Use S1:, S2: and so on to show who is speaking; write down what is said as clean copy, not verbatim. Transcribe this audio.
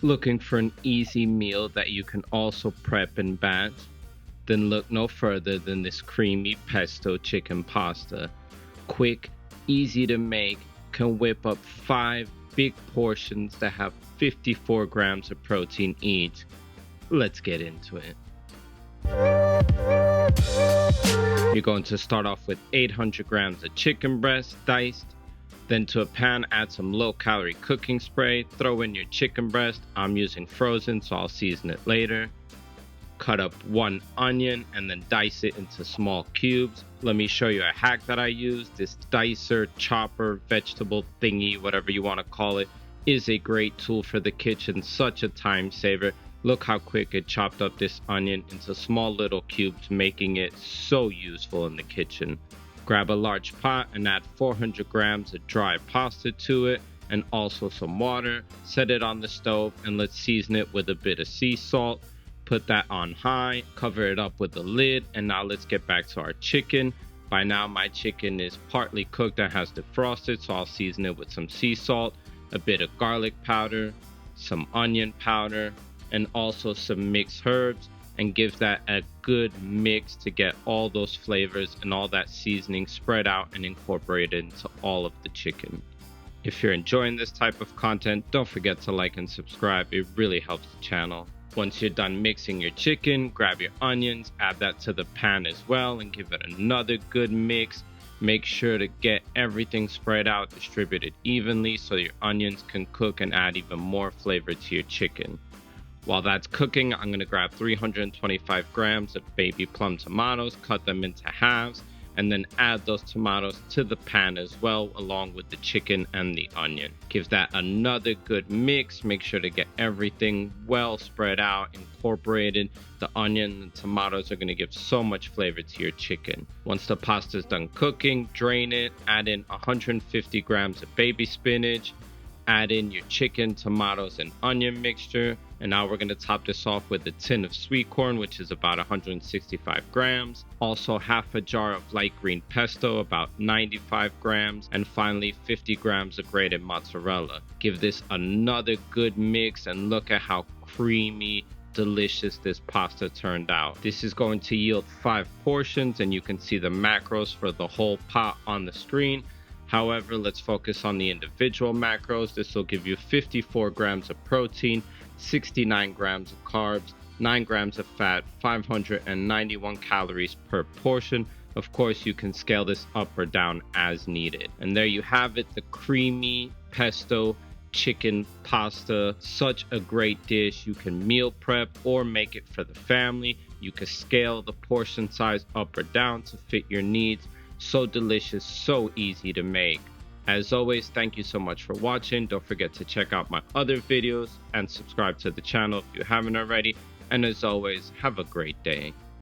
S1: Looking for an easy meal that you can also prep in batch? Then look no further than this creamy pesto chicken pasta. Quick, easy to make, can whip up 5 big portions that have 54 grams of protein each. Let's get into it. You're going to start off with 800 grams of chicken breast diced. Then to a pan, add some low-calorie cooking spray. Throw in your chicken breast. I'm using frozen, so I'll season it later. Cut up 1 onion and then dice it into small cubes. Let me show you a hack that I use. This dicer, chopper, vegetable thingy, whatever you want to call it, is a great tool for the kitchen. Such a time saver. Look how quick it chopped up this onion into small little cubes, making it so useful in the kitchen. Grab a large pot and add 400 grams of dry pasta to it and also some water. Set it on the stove and let's season it with a bit of sea salt. Put that on high, cover it up with a lid, and now let's get back to our chicken. By now my chicken is partly cooked and has defrosted, so I'll season it with some sea salt, a bit of garlic powder, some onion powder, and also some mixed herbs, and give that a good mix to get all those flavors and all that seasoning spread out and incorporated into all of the chicken. If you're enjoying this type of content, don't forget to like and subscribe. It really helps the channel. Once you're done mixing your chicken, grab your onions, add that to the pan as well, and give it another good mix. Make sure to get everything spread out, distributed evenly so your onions can cook and add even more flavor to your chicken. While that's cooking, I'm going to grab 325 grams of baby plum tomatoes, cut them into halves, and then add those tomatoes to the pan as well, along with the chicken and the onion. Give that another good mix. Make sure to get everything well spread out, incorporated. The onion and tomatoes are going to give so much flavor to your chicken. Once the pasta is done cooking, drain it, add in 150 grams of baby spinach, add in your chicken, tomatoes, and onion mixture. And now we're going to top this off with a tin of sweet corn, which is about 165 grams. Also half a jar of light green pesto, about 95 grams. And finally 50 grams of grated mozzarella. Give this another good mix and look at how creamy, delicious this pasta turned out. This is going to yield 5 portions, and you can see the macros for the whole pot on the screen. However, let's focus on the individual macros. This will give you 54 grams of protein, 69 grams of carbs, 9 grams of fat, 591 calories per portion. Of course, you can scale this up or down as needed. And there you have it, the creamy pesto chicken pasta. Such a great dish. You can meal prep or make it for the family. You can scale the portion size up or down to fit your needs. So delicious, so easy to make. As always, thank you so much for watching. Don't forget to check out my other videos and subscribe to the channel if you haven't already. And as always, have a great day.